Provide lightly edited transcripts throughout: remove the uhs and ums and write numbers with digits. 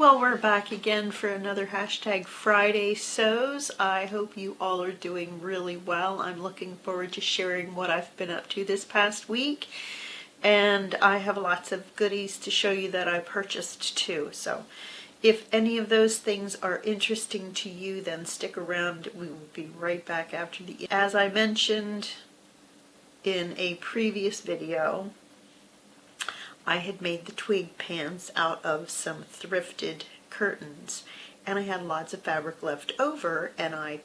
Well, we're back again for another hashtag Friday Sews. I hope you all are doing really well. I'm looking forward to sharing what I've been up to this past week. And I have lots of goodies to show you that I purchased too. So if any of those things are interesting to you, then stick around. We will be right back after the... As I mentioned in a previous video, I had made the twig pants out of some thrifted curtains, and I had lots of fabric left over, and I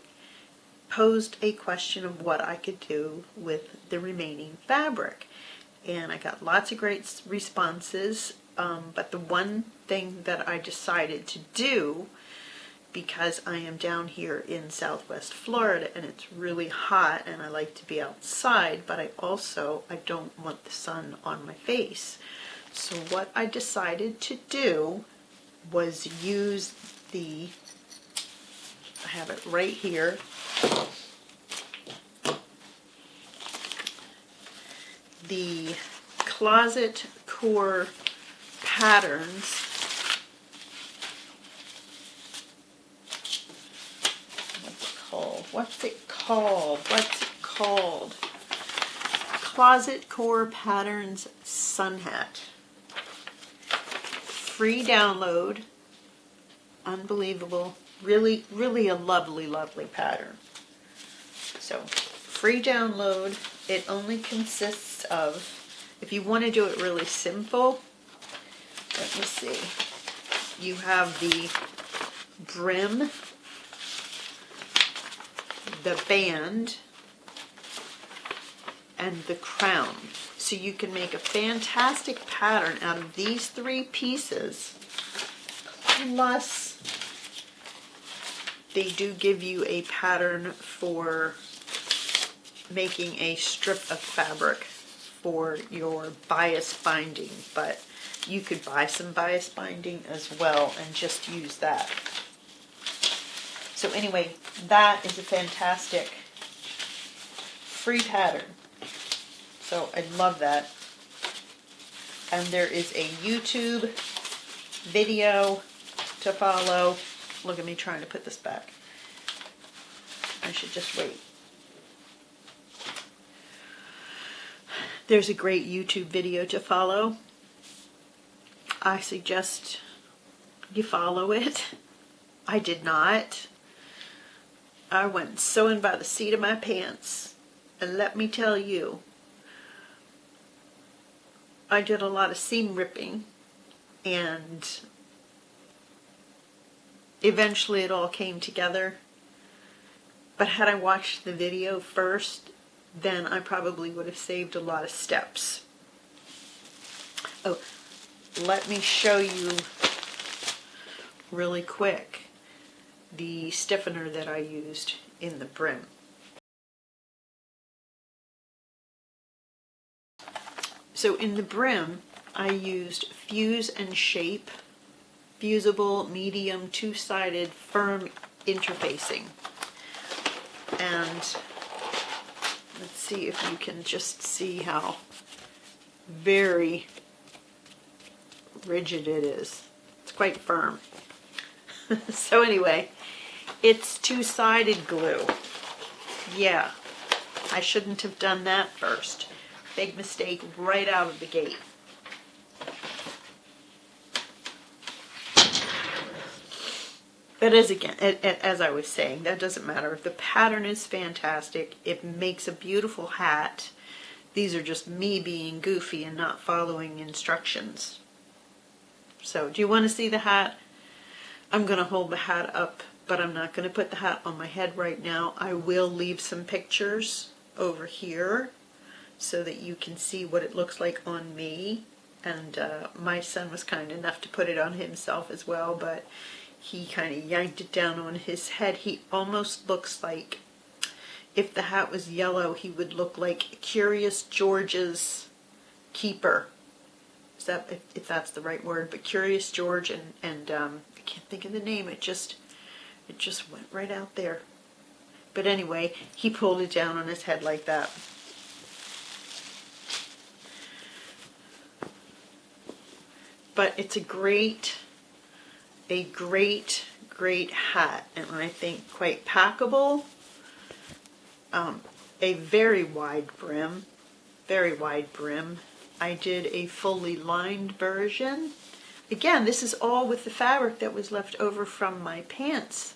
posed a question of what I could do with the remaining fabric. And I got lots of great responses, but the one thing that I decided to do, because I am down here in Southwest Florida and it's really hot and I like to be outside, but I don't want the sun on my face. So what I decided to do was use I have it right here, the Closet Core patterns. What's it called? Closet Core Patterns Sun Hat. Free download. Unbelievable. Really, really a lovely, lovely pattern. So, free download. It only consists of, if you want to do it really simple, let me see. You have the brim, the band, and the crown. So you can make a fantastic pattern out of these three pieces. Plus, they do give you a pattern for making a strip of fabric for your bias binding, but you could buy some bias binding as well and just use that. So anyway, that is a fantastic free pattern. So I love that. And there is a YouTube video to follow. Look at me trying to put this back. I should just wait. There's a great YouTube video to follow. I suggest you follow it. I did not. I went sewing by the seat of my pants. And let me tell you, I did a lot of seam ripping, and eventually it all came together. But had I watched the video first, then I probably would have saved a lot of steps. Oh, let me show you really quick the stiffener that I used in the brim. So in the brim, I used Fuse and Shape fusible medium two-sided firm interfacing. And let's see if you can just see how very rigid it is. It's quite firm. So anyway, it's two-sided glue. Yeah, I shouldn't have done that first. Big mistake right out of the gate. But as I was saying, that doesn't matter. The pattern is fantastic. It makes a beautiful hat. These are just me being goofy and not following instructions. So, do you want to see the hat? I'm going to hold the hat up, but I'm not going to put the hat on my head right now. I will leave some pictures over here so that you can see what it looks like on me. And my son was kind enough to put it on himself as well, but he kind of yanked it down on his head. He almost looks like, if the hat was yellow, he would look like Curious George's keeper. Is that, if that's the right word? But Curious George and I can't think of the name. It just went right out there. But anyway, he pulled it down on his head like that. But it's a great a great hat, and I think quite packable. A very wide brim. I did a fully lined version. Again, this is all with the fabric that was left over from my pants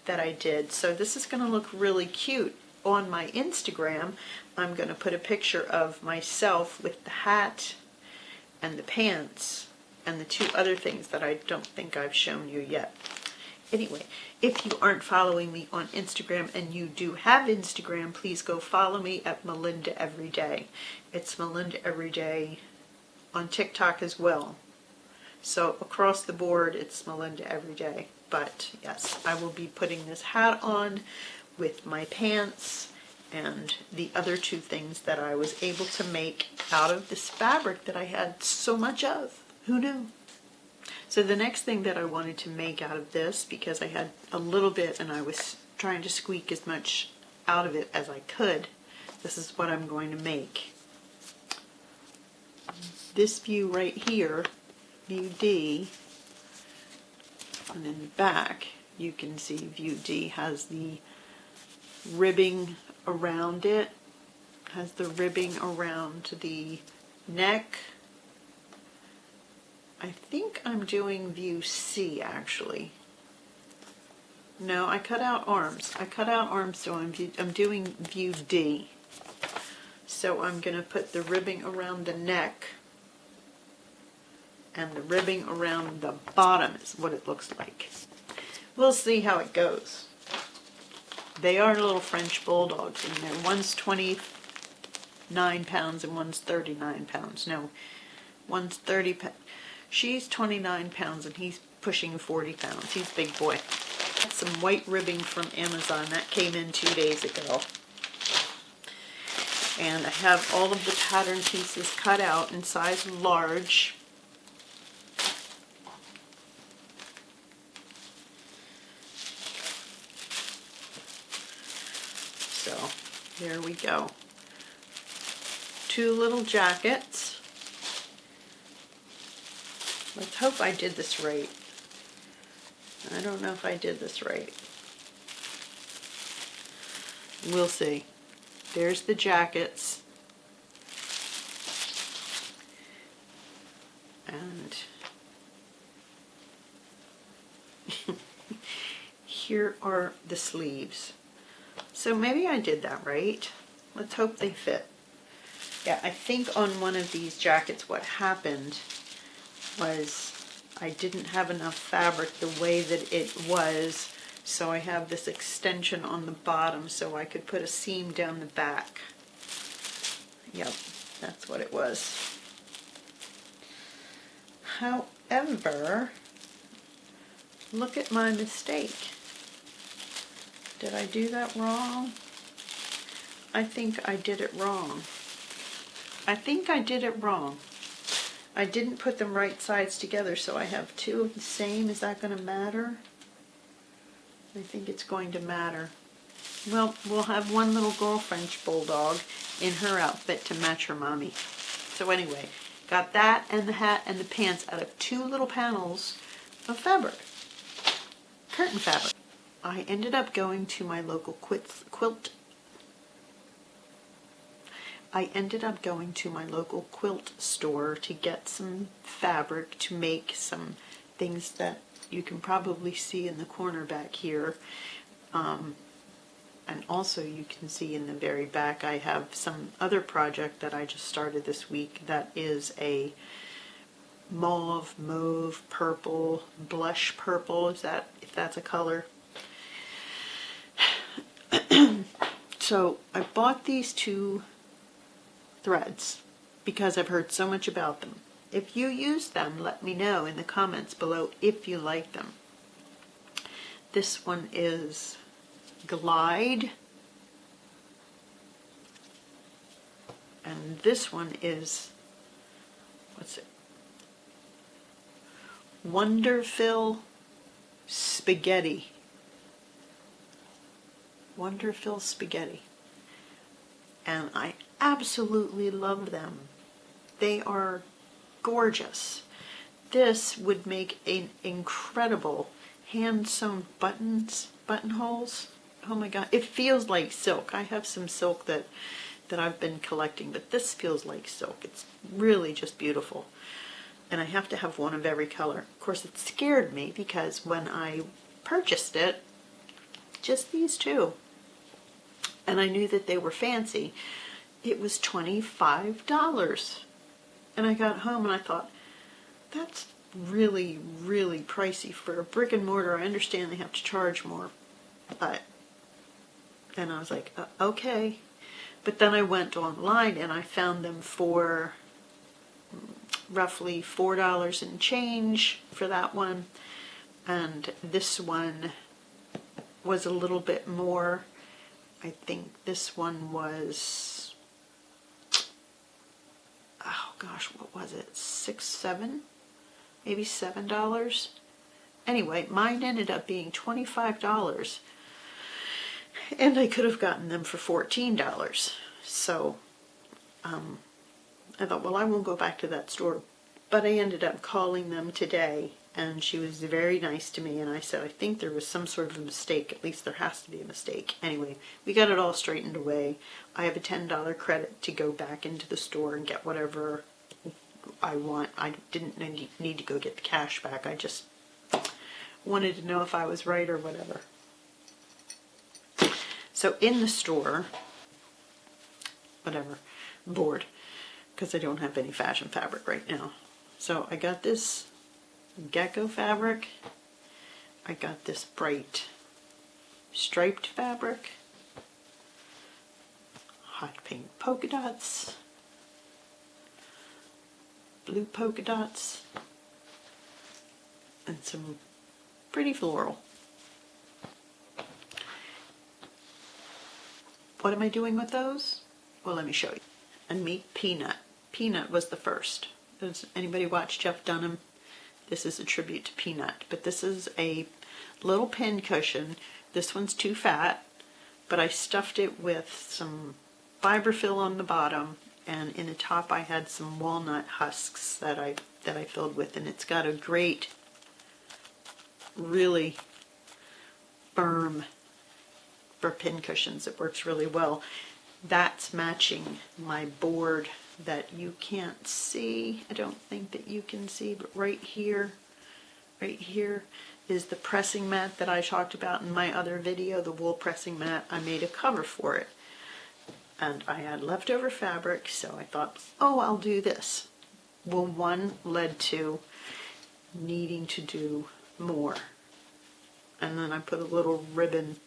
that I did. So this is going to look really cute. On my Instagram, I'm going to put a picture of myself with the hat and the pants and the two other things that I don't think I've shown you yet. Anyway, if you aren't following me on Instagram and you do have Instagram, please go follow me at Melinda Everyday. It's Melinda Everyday on TikTok as well. So across the board, it's Melinda Everyday. But yes, I will be putting this hat on with my pants and the other two things that I was able to make out of this fabric that I had so much of. Who knew? So the next thing that I wanted to make out of this, because I had a little bit and I was trying to squeak as much out of it as I could, this is what I'm going to make. This view right here, view D, and in the back you can see view D has the ribbing around it, has the ribbing around the neck. I think I'm doing view C actually. No, I cut out arms. So I'm doing view D. So I'm going to put the ribbing around the neck, and the ribbing around the bottom is what it looks like. We'll see how it goes. They are little French bulldogs in there. One's 29 pounds and one's 39 pounds. No, one's 30 pounds. She's 29 pounds and he's pushing 40 pounds. He's a big boy. Got some white ribbing from Amazon. That came in 2 days ago. And I have all of the pattern pieces cut out in size large. So there we go. 2 little jackets. Let's hope I did this right. I don't know if I did this right. We'll see. There's the jackets. And here are the sleeves. So maybe I did that right. Let's hope they fit. Yeah, I think on one of these jackets what happened was I didn't have enough fabric the way that it was, so I have this extension on the bottom so I could put a seam down the back. Yep, that's what it was. However, look at my mistake. Did I do that wrong? I think I did it wrong. I didn't put them right sides together, so I have 2 of the same. Is that going to matter? I think it's going to matter. Well, we'll have one little girl French bulldog in her outfit to match her mommy. So anyway, got that and the hat and the pants out of 2 little panels of fabric. Curtain fabric. I ended up going to my local quilt store to get some fabric to make some things that you can probably see in the corner back here. And also you can see in the very back I have some other project that I just started this week that is a mauve, purple, blush purple, if that's a color. So I bought these 2 threads because I've heard so much about them. If you use them, let me know in the comments below if you like them. This one is Glide, and this one is, what's it? Wonderful Spaghetti. Wonderful Spaghetti. And I absolutely love them. They are gorgeous. this would make an incredible hand-sewn buttonholes. Oh my god, it feels like silk. I have some silk that I've been collecting, but this feels like silk. It's really just beautiful. And I have to have one of every color. Of course, it scared me because when I purchased it, just these two, and I knew that they were fancy, it was $25. And I got home and I thought, that's really, really pricey for a brick and mortar. I understand they have to charge more, but then I was like, okay. But then I went online and I found them for roughly $4 and change for that one. And this one was a little bit more. I think this one was, oh gosh, what was it? $6, $7, maybe $7. Anyway, mine ended up being $25. And I could have gotten them for $14. So I thought, well, I won't go back to that store. But I ended up calling them today, and she was very nice to me. And I said, I think there was some sort of a mistake. At least there has to be a mistake. Anyway, we got it all straightened away. I have a $10 credit to go back into the store and get whatever I want. I didn't need to go get the cash back. I just wanted to know if I was right or whatever. So in the store, whatever, bored, because I don't have any fashion fabric right now. So I got this gecko fabric. I got this bright striped fabric, hot pink polka dots, blue polka dots, and some pretty floral. What am I doing with those? Well, let me show you. And meet Peanut. Peanut was the first. Does anybody watch Jeff Dunham? This is a tribute to Peanut. But this is a little pin cushion. This one's too fat, but I stuffed it with some fiberfill on the bottom, and in the top I had some walnut husks that I filled with, and it's got a great, really firm for pin cushions. It works really well. That's matching my board that you can't see. I don't think that you can see, but right here is the pressing mat that I talked about in my other video, the wool pressing mat. I made a cover for it, and I had leftover fabric, so I thought, oh, I'll do this. Well, one led to needing to do more, and then I put a little ribbon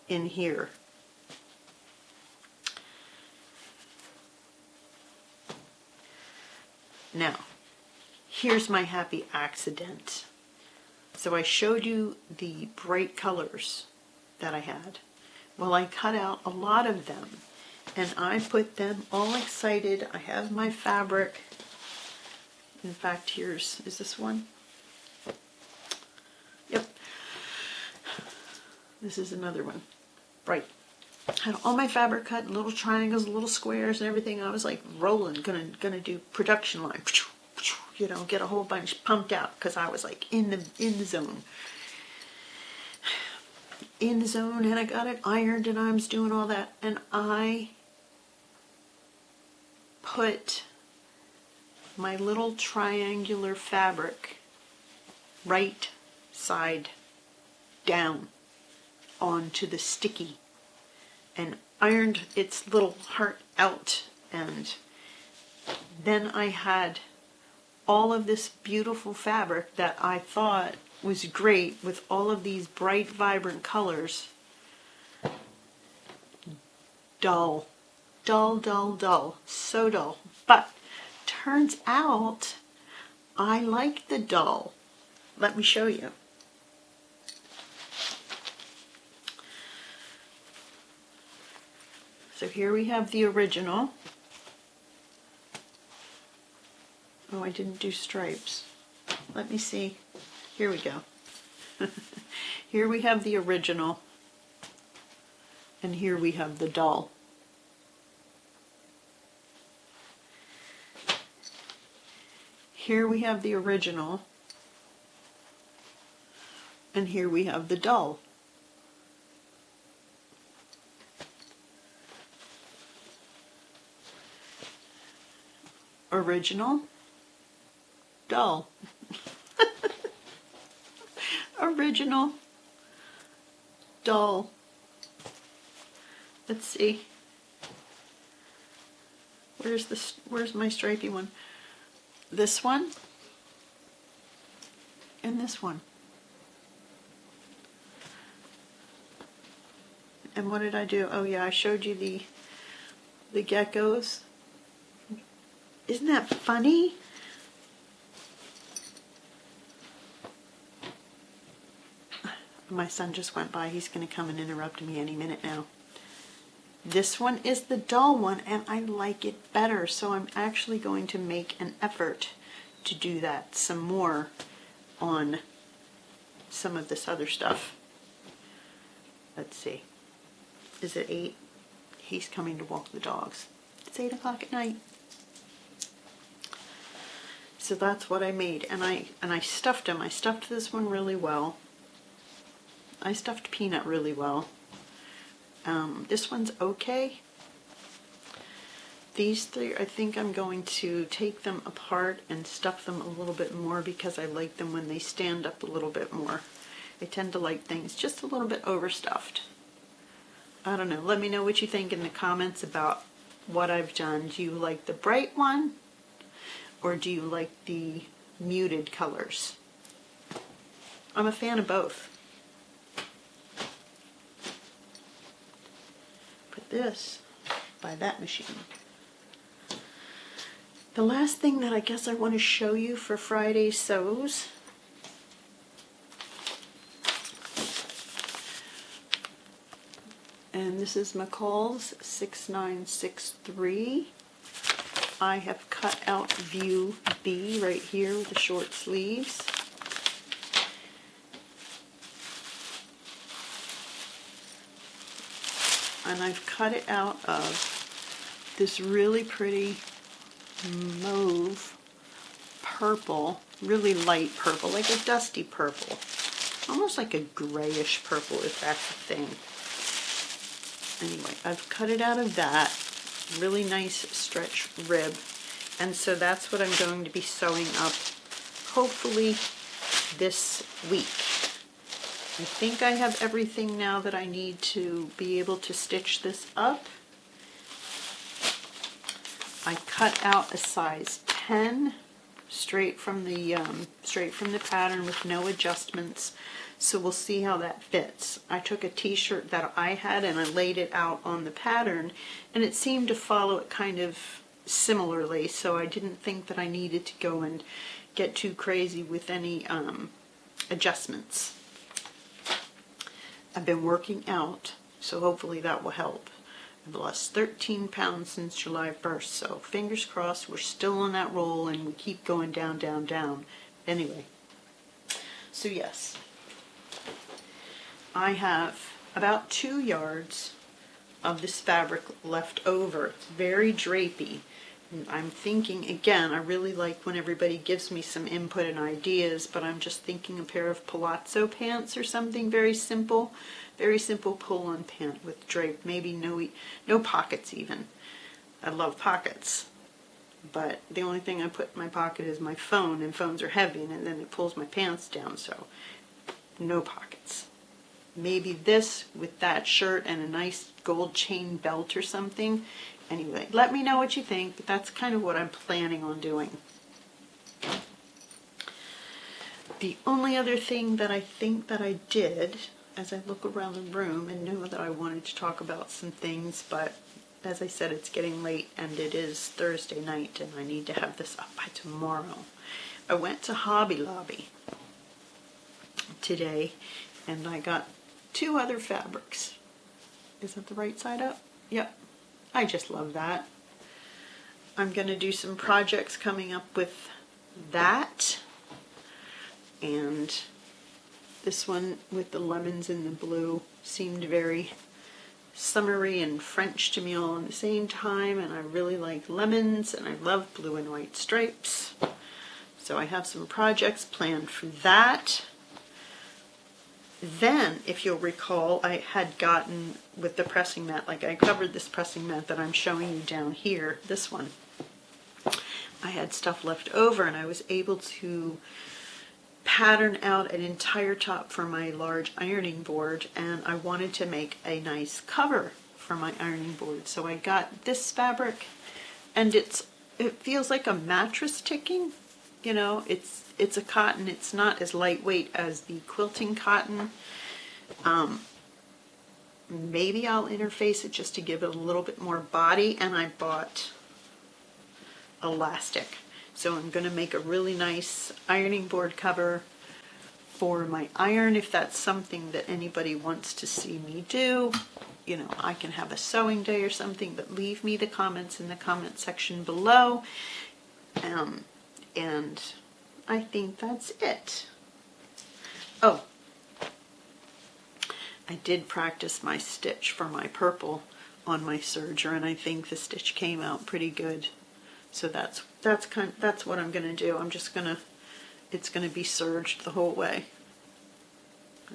in here. Now, here's my happy accident. So I showed you the bright colors that I had. Well, I cut out a lot of them, and I put them all excited. I have my fabric. In fact, is this one? Yep. This is another one. Bright. Had all my fabric cut, little triangles, little squares and everything. I was like rolling, gonna do production line, you know, get a whole bunch pumped out, because I was like in the zone. In the zone, and I got it ironed, and I was doing all that, and I put my little triangular fabric right side down onto the sticky and ironed its little heart out, and then I had all of this beautiful fabric that I thought was great with all of these bright, vibrant colors. Dull. Dull, dull, dull. So dull. But turns out I like the dull. Let me show you. So here we have the original. Oh, I didn't do stripes. Let me see. Here we go. Here we have the original, and here we have the dull. here we have the original, and here we have the dull. Original, dull. Original, dull. Let's see. Where's my stripy one? This one and this one. And what did I do? Oh yeah, I showed you the geckos. Isn't that funny? My son just went by. He's going to come and interrupt me any minute now. This one is the dull one, and I like it better, so I'm actually going to make an effort to do that some more on some of this other stuff. Let's see. Is it 8? He's coming to walk the dogs. It's 8 o'clock at night. So that's what I made, and I stuffed them. I stuffed this one really well. I stuffed Peanut really well. This one's okay. These three, I think I'm going to take them apart and stuff them a little bit more because I like them when they stand up a little bit more. I tend to like things just a little bit overstuffed. I don't know. Let me know what you think in the comments about what I've done. Do you like the bright one, or do you like the muted colors? I'm a fan of both. Put this by that machine. The last thing that I guess I want to show you for Friday sews and this is McCall's 6963. I have cut out view B right here with the short sleeves. And I've cut it out of this really pretty mauve purple, really light purple, like a dusty purple. Almost like a grayish purple, if that's a thing. Anyway, I've cut it out of that. Really nice stretch rib. And so that's what I'm going to be sewing up, hopefully this week. I think I have everything now that I need to be able to stitch this up. I cut out a size 10 straight from the pattern with no adjustments. So we'll see how that fits. I took a t-shirt that I had and I laid it out on the pattern, and it seemed to follow it kind of similarly, so I didn't think that I needed to go and get too crazy with any adjustments. I've been working out, so hopefully that will help. I've lost 13 pounds since July 1st, so fingers crossed we're still on that roll and we keep going down, down, down. Anyway, so yes, I have about 2 yards of this fabric left over. It's very drapey. And I'm thinking, again, I really like when everybody gives me some input and ideas, but I'm just thinking a pair of palazzo pants or something very simple pull-on pant with drape, maybe no pockets even. I love pockets, but the only thing I put in my pocket is my phone, and phones are heavy, and then it pulls my pants down, so no pockets. Maybe this with that shirt and a nice gold chain belt or something. Anyway, let me know what you think, but that's kind of what I'm planning on doing. The only other thing that I think that I did, as I look around the room and know that I wanted to talk about some things, but as I said, it's getting late and it is Thursday night and I need to have this up by tomorrow. I went to Hobby Lobby today and I got 2 other fabrics. Is that the right side up? Yep. I just love that. I'm going to do some projects coming up with that. And this one with the lemons and the blue seemed very summery and French to me all at the same time. And I really like lemons and I love blue and white stripes. So So I have some projects planned for that. Then, if you'll recall, I had gotten with the pressing mat, like I covered this pressing mat that I'm showing you down here, this one. I had stuff left over and I was able to pattern out an entire top for my large ironing board, and I wanted to make a nice cover for my ironing board. So I got this fabric, and it feels like a mattress ticking. You know, it's a cotton. It's not as lightweight as the quilting cotton. Maybe I'll interface it just to give it a little bit more body, and I bought elastic. So I'm going to make a really nice ironing board cover for my iron, if that's something that anybody wants to see me do. You know, I can have a sewing day or something, but leave me the comments in the comment section below. And I think that's it. Oh, I did practice my stitch for my purple on my serger, and I think the stitch came out pretty good. So that's what I'm going to do. It's going to be serged the whole way.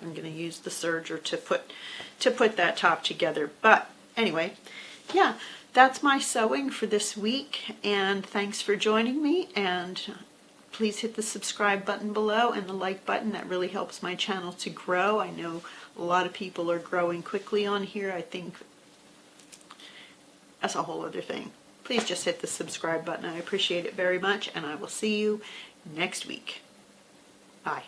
I'm going to use the serger to put that top together. But anyway, yeah, that's my sewing for this week, and thanks for joining me, and please hit the subscribe button below and the like button. That really helps my channel to grow. I know a lot of people are growing quickly on here. I think that's a whole other thing. Please just hit the subscribe button. I appreciate it very much, and I will see you next week. Bye.